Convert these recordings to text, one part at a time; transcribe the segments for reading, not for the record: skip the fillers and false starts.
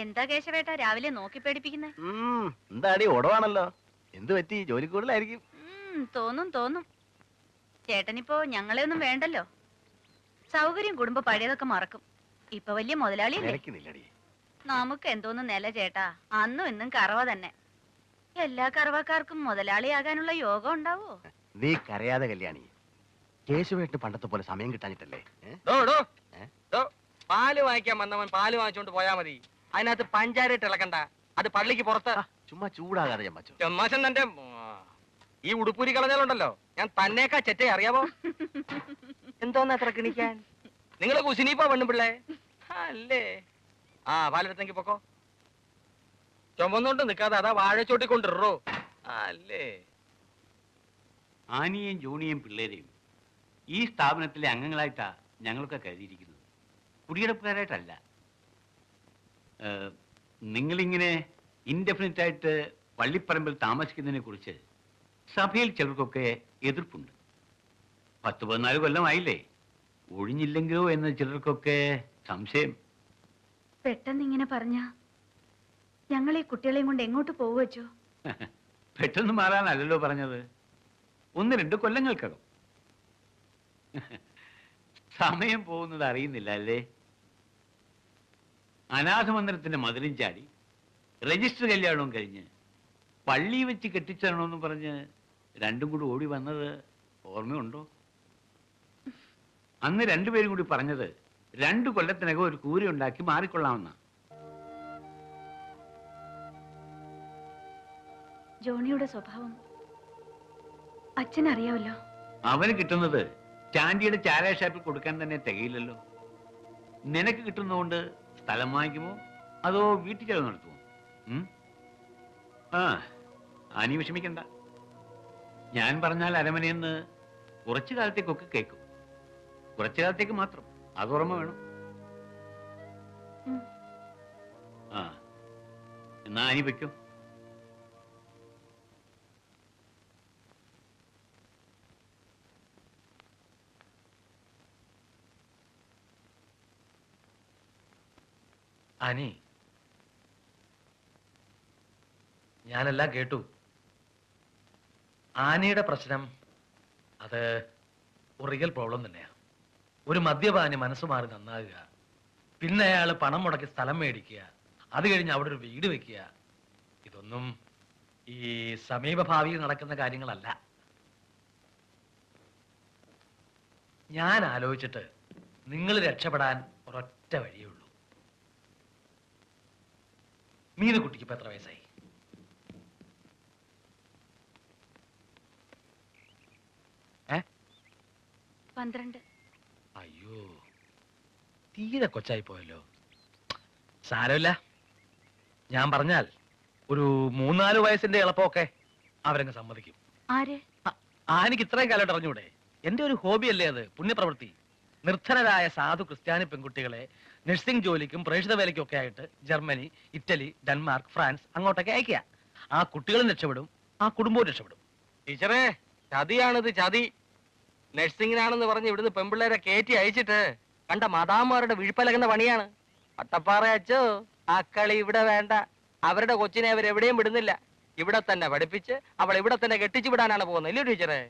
എന്താ കേശവേട്ട രാവിലെ നോക്കി പേടിപ്പിക്കുന്നേ? എന്താടി ഓടവാണല്ലോ. എന്ത് പറ്റി? ജോലി കൂടുതലായിരിക്കും. തോന്നും തോന്നും. ചേട്ടനിപ്പോ ഞങ്ങളെ ഒന്നും വേണ്ടല്ലോ. സൗകര്യം കുടുംബ പഴയതൊക്കെ മറക്കും. ഇപ്പൊ വലിയ മുതലാളിയല്ലേ. നമുക്ക് എന്തോന്ന് നില ചേട്ടാ. അന്നും ഇന്നും കറവ തന്നെ. എല്ലാ കറവക്കാർക്കും മുതലാളിയാകാനുള്ള യോഗം ഉണ്ടാവോ? നീ കരയാതെ കല്യാണി. കേശുവേട്ട് പണ്ടത്തെ പോലെ സമയം കിട്ടാഞ്ഞിട്ടല്ലേ? പാല് വാങ്ങിക്കാൻ വന്നവൻ പാല് വാങ്ങിച്ചോണ്ട് പോയാ മതി. അതിനകത്ത് പഞ്ചാരയിട്ട് ഇളക്കണ്ട. അത് പള്ളിക്ക് പുറത്ത്. ചുമ്മാ ചൂടാകാതെ ചെമ്മാശൻ തന്റെ ഈ ഉടുപ്പൂരി കളഞ്ഞാലുണ്ടല്ലോ, ഞാൻ തന്നേക്കാ ചെറ്റേ അറിയാവോ? എന്തോന്ന് അത്ര കിണിക്കാൻ? നിങ്ങള് കുശിനിപ്പോ പെണ്ണുപിള്ളേ അല്ലേ? ആ പാലെടുത്തെങ്കി പൊക്കോ. ചുമന്നോണ്ട് നിക്കാതെ അതാ വാഴച്ചോട്ടിക്കൊണ്ടിറോ അല്ലേ? ആനിയെയും ജോണിയെയും പിള്ളേരെയും ഈ സ്ഥാപനത്തിലെ അംഗങ്ങളായിട്ടാ ഞങ്ങളൊക്കെ കരുതിയിരിക്കുന്നത്, കുടിയെടുപ്പുകാരായിട്ടല്ല. നിങ്ങളിങ്ങനെ ഇൻഡെഫിനിറ്റ് ആയിട്ട് പള്ളിപ്പറമ്പിൽ താമസിക്കുന്നതിനെ കുറിച്ച് സഭയിൽ ചിലർക്കൊക്കെ എതിർപ്പുണ്ട്. 10-14 കൊല്ലമായില്ലേ, ഒഴിഞ്ഞില്ലെങ്കിലോ എന്ന് ചിലർക്കൊക്കെ സംശയം. പെട്ടെന്ന് ഇങ്ങനെ പറഞ്ഞ ഞങ്ങൾ ഈ കുട്ടികളെയും കൊണ്ട് എങ്ങോട്ട് പോവുവച്ചോ? പെട്ടെന്ന് മാറാനല്ലല്ലോ പറഞ്ഞത്, 1-2 കൊല്ലങ്ങൾക്കകം. സമയം പോകുന്നത് അറിയുന്നില്ല അല്ലേ? അനാഥമന്ദിരത്തിന്റെ മതിലും ചാടി രജിസ്റ്റർ കല്യാണവും കഴിഞ്ഞ് പള്ളി വെച്ച് കെട്ടിച്ചേരണമെന്ന് പറഞ്ഞ് രണ്ടും കൂടി ഓടി വന്നത് ഓർമ്മയുണ്ടോ? അന്ന് രണ്ടുപേരും കൂടി പറഞ്ഞത് 2 കൊല്ലത്തിനകം ഒരു കൂര ഉണ്ടാക്കി മാറിക്കൊള്ളാമെന്ന. ജോണിയുടെ സ്വഭാവം അച്ഛനറിയാവല്ലോ. അവന് കിട്ടുന്നത് ചാണ്ടിയുടെ ചാരായ ഷാപ്പിൽ കൊടുക്കാൻ തന്നെ തികയില്ലല്ലോ. നിനക്ക് കിട്ടുന്നതുകൊണ്ട് സ്ഥലം വാങ്ങിക്കുമോ അതോ വീട്ടിൽ ചെലവ് നടത്തുമോ? ആനി വിഷമിക്കണ്ട. ഞാൻ പറഞ്ഞാൽ അരമനയെന്ന് കുറച്ചു കാലത്തേക്കൊക്കെ കേൾക്കും. കുറച്ചു കാലത്തേക്ക് മാത്രം, അത് ഓർമ്മ വേണം. എന്നാ ആനി വെക്കും. ആനി, ഞാനെല്ലാം കേട്ടു. ആനയുടെ പ്രശ്നം അത് റിയൽ പ്രോബ്ലം തന്നെയാ. ഒരു മദ്യപാനി മനസ്സ് മാറി നന്നാകുക, പിന്നെ അയാൾ പണം മുടക്കി സ്ഥലം മേടിക്കുക, അത് കഴിഞ്ഞ് അവിടെ ഒരു വീട് വെക്കുക, ഇതൊന്നും ഈ സമീപഭാവിയിൽ നടക്കുന്ന കാര്യങ്ങളല്ല. ഞാൻ ആലോചിച്ചിട്ട് നിങ്ങൾ രക്ഷപ്പെടാൻ ഒരൊറ്റ വഴിയേ ഉള്ളൂ. മീനുകുട്ടിക്ക് ഇപ്പൊ എത്ര വയസ്സായി? 12. അയ്യോ, തീരെ കൊച്ചായി പോയല്ലോ. സാരമില്ല, ഞാൻ പറഞ്ഞാൽ ഒരു 3-4 വയസ്സിന്റെ എളുപ്പമൊക്കെ അവരങ്ങ് സമ്മതിക്കും. ആര്? ആനിക്ക് ഇത്രയും കാലമായിട്ട് അറിഞ്ഞൂടെ? എന്റെ ഒരു ഹോബിയല്ലേ അത്, പുണ്യപ്രവൃത്തി. നിർധനരായ സാധു ക്രിസ്ത്യാനി പെൺകുട്ടികളെ നഴ്സിംഗ് ജോലിക്കും പ്രേക്ഷിത വേലയ്ക്കും ഒക്കെ ആയിട്ട് ജർമ്മനി, ഇറ്റലി, ഡെൻമാർക്ക്, ഫ്രാൻസ് അങ്ങോട്ടൊക്കെ അയക്കുക. ആ കുട്ടികളും രക്ഷപ്പെടും, ആ കുടുംബവും രക്ഷപ്പെടും. ടീച്ചറേ, ചതിയാണിത്, ചതി. നഴ്സിംഗിനാണെന്ന് പറഞ്ഞ് ഇവിടുന്ന് പെമ്പിള്ളേരെ കയറ്റി അയച്ചിട്ട് കണ്ട മദാമാരുടെ വിഴുപ്പലകുന്ന പണിയാണ്. പട്ടപ്പാറ അച്ചോ, ആ കളി ഇവിടെ വേണ്ട. അവരുടെ കൊച്ചിനെ അവരെവിടെയും വിടുന്നില്ല. ഇവിടെ തന്നെ പഠിപ്പിച്ച് അവൾ ഇവിടെ തന്നെ കെട്ടിച്ചു വിടാനാണ് പോകുന്നത്, ഇല്ലേ ടീച്ചറെ?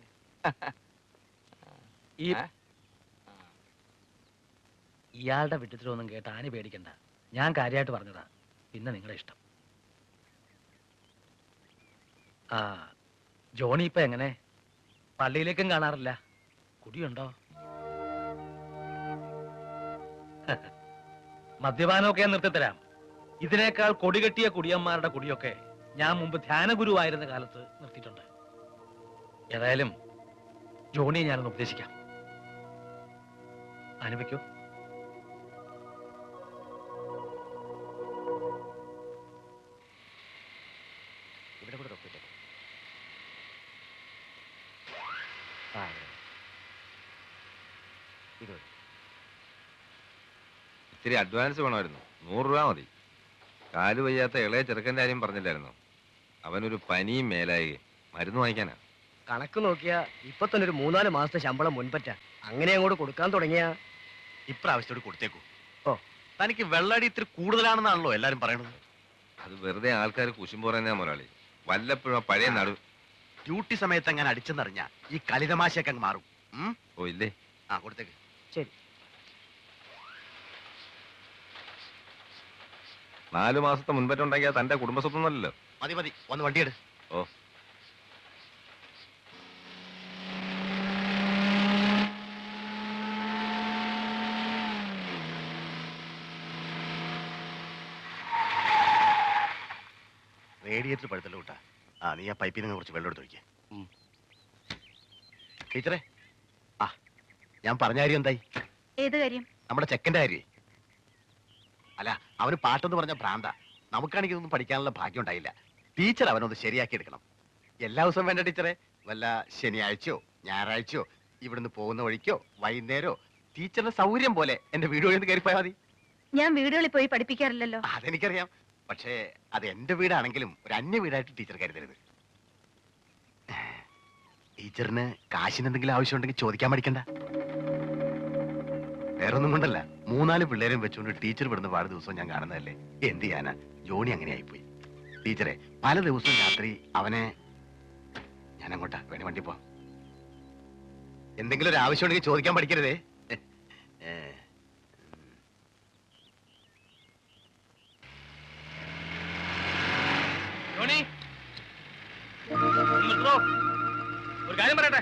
ഇയാളുടെ വിട്ടത്തിലൊന്നും കേട്ട് ആനി പേടിക്കണ്ട. ഞാൻ കാര്യമായിട്ട് പറഞ്ഞതാ, പിന്നെ നിങ്ങളുടെ ഇഷ്ടം. ആ, ജോണി ഇപ്പൊ എങ്ങനെ? പള്ളിയിലേക്കും കാണാറില്ല. കുടിയുണ്ടോ? മദ്യപാനമൊക്കെ നിർത്തിത്തരാം. ഇതിനേക്കാൾ കൊടികെട്ടിയ കുടിയന്മാരുടെ കുടിയൊക്കെ ഞാൻ മുമ്പ് ധ്യാനഗുരുവായിരുന്ന കാലത്ത് നിർത്തിയിട്ടുണ്ട്. ഏതായാലും ജോണിയെ ഞാനൊന്ന് ഉപദേശിക്കാം. അനുഭവിക്കൂ. ഇവിടെ കൂടെ തൊപ്പിട്ടേ. ഇത്തിരി അഡ്വാൻസ് വേണമായിരുന്നു. 100 രൂപ മതി. കാല് വയ്യാത്ത ഇളയ ചെറുക്കൻ്റെ കാര്യം പറഞ്ഞില്ലായിരുന്നു? അവനൊരു പനിയും മേലായി, മരുന്ന് വാങ്ങിക്കാനാ. കണക്ക് നോക്കിയാ ഇപ്പൊ തന്നെ ഒരു 3-4 മാസത്തെ ശമ്പളം മുൻപറ്റ. അങ്ങനെ അങ്ങോട്ട് കൊടുക്കാൻ തുടങ്ങിയ ഇപ്രാവശ്യത്തോട് കൊടുത്തേക്കൂ. ഓ, തനിക്ക് വെള്ളടി ഇത്തിരി കൂടുതലാണെന്നാണല്ലോ എല്ലാരും പറയണത്. അത് വെറുതെ ആൾക്കാർ കുശുമ്പ് പറയുന്ന മുതലാളി. വല്ലപ്പോഴും ആ പഴയ നടു. ഡ്യൂട്ടി സമയത്ത് അങ്ങനെ അടിച്ചെന്നറിഞ്ഞ ഈ കളിതമാശയൊക്കെ അങ്ങ് മാറും. ഓ ഇല്ലേ? ആ കൊടുത്തേക്ക്. ശരി. 4 മാസത്തെ മുൻപറ്റുണ്ടാക്കിയ തന്റെ കുടുംബസ്വത്തൊന്നുമല്ലല്ലോ. മതി മതി, വന്ന് വണ്ടിയെടു. ഓ റേഡിയേറ്റർ പഴുത്തല്ലോ കൂട്ടാ. ആ നീ ആ പൈപ്പിൽ നിന്ന് കുറച്ച് വെള്ളം എടുത്ത് ഒഴിക്കേ. ടീച്ചറെ, ആ ഞാൻ പറഞ്ഞ കാര്യം എന്തായി? ഏത് കാര്യം? നമ്മുടെ ചെക്കന്റെ കാര്യേ. അല്ല, അവന് പാട്ടെന്ന് പറഞ്ഞ ഭ്രാന്ത. നമുക്കാണെങ്കിൽ ഇതൊന്നും പഠിക്കാനുള്ള ഭാഗ്യം ഉണ്ടായില്ല. ടീച്ചർ അവനൊന്ന് ശരിയാക്കി എടുക്കണം. എല്ലാ ദിവസവും വേണ്ട ടീച്ചറെ. വല്ല ശനിയാഴ്ചയോ ഞായറാഴ്ചയോ ഇവിടുന്ന് പോകുന്ന വഴിക്കോ വൈകുന്നേരോ ടീച്ചറിന്റെ സൗകര്യം പോലെ എന്റെ വീട് വഴി കയറിപ്പോയാൽ മതി. ഞാൻ വീടുകളിൽ പോയി പഠിപ്പിക്കാറില്ലല്ലോ. അതെനിക്കറിയാം. പക്ഷേ അത് എന്റെ വീടാണെങ്കിലും ഒരു അന്യ വീടായിട്ട് ടീച്ചർ കരുതരുത്. ടീച്ചറിന് കാശിന് എന്തെങ്കിലും ആവശ്യമുണ്ടെങ്കിൽ ചോദിക്കാൻ പഠിക്കണ്ട. വേറൊന്നും കൊണ്ടല്ല, 3-4 പിള്ളേരും വെച്ചുകൊണ്ട് ടീച്ചർ വിടുന്ന പാട് ദിവസവും ഞാൻ കാണുന്നതല്ലേ. എന്ത് ചെയ്യാനാ, ജോണി അങ്ങനെ ആയിപ്പോയി. ടീച്ചറെ, പല ദിവസവും രാത്രി അവനെ ഞാൻ അങ്ങോട്ടാ വേണേ വണ്ടി പോവാം. എന്തെങ്കിലും ഒരു ആവശ്യം ഉണ്ടെങ്കിൽ ചോദിക്കാൻ പഠിക്കരുതേ. ജോണി, ഒന്ന് നിർത്തോ. ഒരു കാര്യം പറയട്ടെ.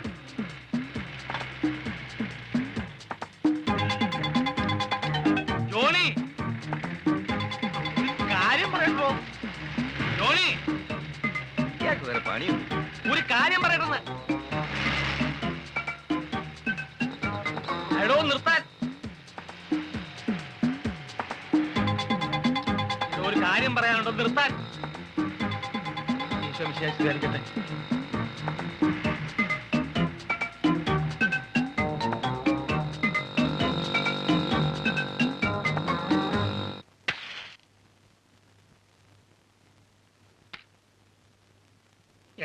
ജോണി, ഒരു കാര്യം പറയട്ടോ. ജോണി, ഇയാൾക്ക് വേറെ പണിയുണ്ട്. ഒരു കാര്യം പറയട്ടെന്ന്. എടോ നിർത്താൻ. ഒരു കാര്യം പറയാനുണ്ടോ, നിർത്താൻ. ഈശോ വിശേഷിക്കായിരിക്കട്ടെ.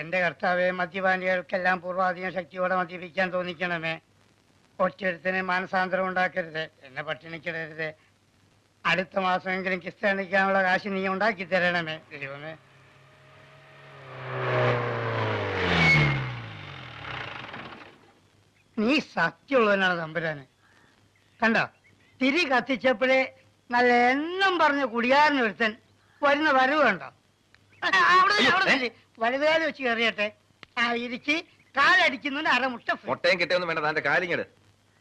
എന്റെ കർത്താവെ, മദ്യപാനികൾക്കെല്ലാം പൂർവാധികം ശക്തിയോടെ മദ്യപിക്കാൻ തോന്നിക്കണമേ. ഒറ്റൊരുത്തിന് മാനസാന്തരം ഉണ്ടാക്കരുത്. എന്നെ പട്ടിണിക്കിടരുത്. അടുത്ത മാസമെങ്കിലും ക്രിസ്ത്യാനിക്കാനുള്ള കാശ് നീ ഉണ്ടാക്കി തരണമേ ദൈവമേ. നീ സത്യമുള്ളവനാണ് തമ്പുരാന്. കണ്ടോ, തിരി കത്തിച്ചപ്പോഴേ നല്ല എണ്ണം പറഞ്ഞ കുടിയാരന് ഒരുത്തൻ വരുന്ന വരവ് കണ്ടോ. വലുതുകാലം വെച്ച് കയറിയട്ടെ. ആ ഇരിച്ച് കാലടിക്കുന്നതിന് അരമുട്ട free. മുട്ടയും കിട്ടിയൊന്നും വേണ്ട, തന്റെ കാലിങ്ങട്.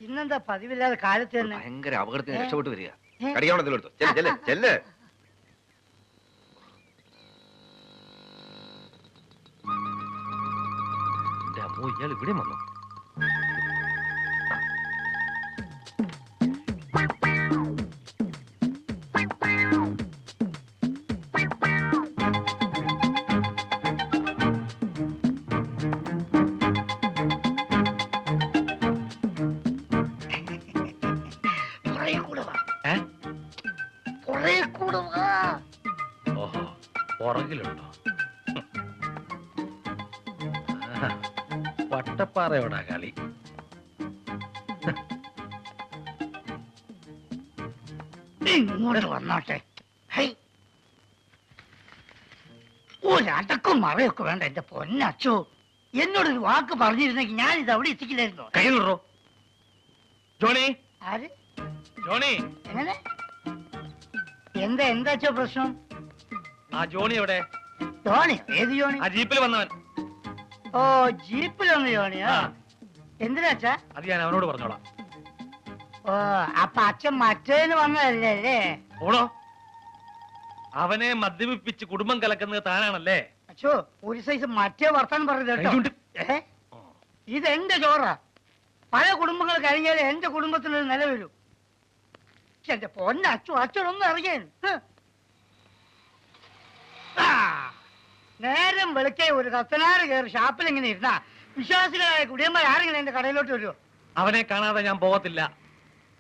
ഇന്നെന്താ പതിവില്ലാതെ കാലത്ത് തന്നെ ഭയങ്കര അപകടത്തിന് രക്ഷപ്പെട്ട് വരിക. കടിക്കാണെടുത്തു. ചെല്ല് ചെല്ല്. എന്റെ അമ്മോ, ഇയാൾ ഇവിടെ വന്നു. ഓഹോ, പുറകിലുണ്ടോ? വട്ടപ്പാറയോടാ കളി. ഇങ്ങോട്ട് വന്നോട്ടെ. ഒരടക്കം മറയൊക്കെ വേണ്ട എന്റെ പൊന്നച്ചോ. എന്നോടൊരു വാക്ക് പറഞ്ഞിരുന്നെങ്കിൽ ഞാൻ ഇത് അവിടെ എത്തിക്കില്ലായിരുന്നോ? കയ്യിലുണ്ടോ ജോണി? ആര്? ജോണി, എങ്ങനെ? എന്താച്ചോ പ്രശ്നം? ആ ജോണി എവിടെ? ജോണി? ഏത് ജോണി? ആ ജീപ്പിൽ വന്നവൻ. ഓ, ജീപ്പിൽ വന്ന ജോണിയാ? എന്തിനാച്ചാ? അത് ഞാൻ അവനോട് പറഞ്ഞോളാം. ഓ, അപ്പൊ അച്ഛൻ മറ്റേന്ന് വന്നതല്ലേ അല്ലേ? ഓടോ, അവനെ മദ്യപിപ്പിച്ച് കുടുംബം കലക്കുന്നത് താനാണല്ലേ? അച്ഛോ, ഒരു സൈസ് മറ്റേ വർത്താനം പറഞ്ഞത് കേട്ടോ. കൈകൊണ്ട്. ഇതെന്റെ ചോറാ. പല കുടുംബങ്ങൾ കഴിഞ്ഞാലേ എന്റെ കുടുംബത്തിനൊരു നില വരൂ. എന്റെ പൊന്നച്ചു, അച്ഛനൊന്നും അറിയാൻ. നേരം വെളുക്കേ ഒരു കത്തനാറ് കയറി ഷാപ്പിൽ എങ്ങനെ ഇരുന്നാ വിശ്വാസികളായ കുടിയന്മാർ ആരെങ്കിലും എന്റെ കടയിലോട്ട് വരുമോ? അവനെ കാണാതെ ഞാൻ പോകത്തില്ല.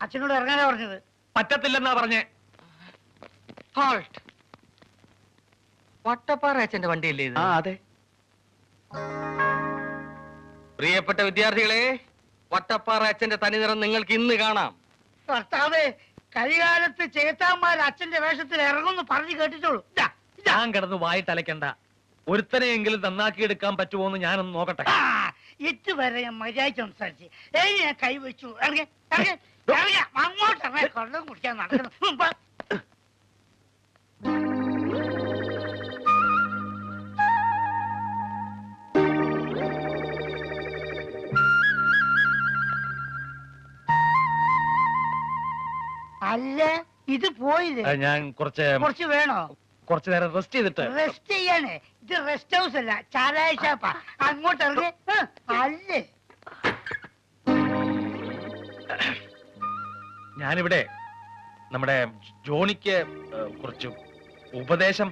അച്ഛനോട് ഇറങ്ങാനാ പറഞ്ഞത്. പറ്റത്തില്ലെന്നാ പറഞ്ഞേ. വട്ടപ്പാറ അച്ഛന്റെ വണ്ടിയല്ലേ ഇത്? ആ അതെ. പ്രിയപ്പെട്ട വിദ്യാർത്ഥികളെ, വട്ടപ്പാറ അച്ഛന്റെ തനിനിറം നിങ്ങൾക്ക് ഇന്ന് കാണാം. കർത്താവേ, കളികാലത്ത് ചേത്താന്മാർ അച്ഛന്റെ വേഷത്തിൽ ഇറങ്ങുന്നു പറഞ്ഞു കേട്ടിട്ടുള്ളൂ. ഇതാ, ഇതാ. ഞാൻ കിടന്ന് വായിട്ടലക്കണ്ട. ഒരുത്തനെയെങ്കിലും നന്നാക്കിയെടുക്കാൻ പറ്റുമോ എന്ന് ഞാനൊന്ന് നോക്കട്ടെ. ആ, ഇതുവരെ ഞാൻ മര്യാദ സംസാരിച്ച് ഞാൻ കൈവച്ചു. അങ്ങോട്ട് ഇറങ്ങി കൊള്ളം കുടിക്കാൻ നടക്കുന്നു. അല്ല, ഇത് പോയില്ലേ? ഞാൻ കുറച്ച് വേണോ? കുറച്ചു നേരം റെസ്റ്റ് ചെയ്തിട്ട്. റെസ്റ്റ് ചെയ്യാനേ? ഇത് റെസ്റ്റ് ഹൗസ് അല്ല, ചാരായ ഷാപ്പാ. അങ്ങോട്ട് ഇറങ്ങി. അല്ലേ, ഞാനിവിടെ നമ്മുടെ ജോണിക്ക് കുറച്ച് ഉപദേശം.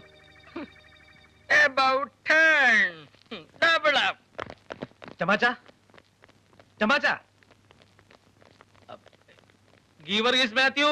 ചമാച്ച, ചമാച്ച, ഗീവർഗീസ് മാത്യു,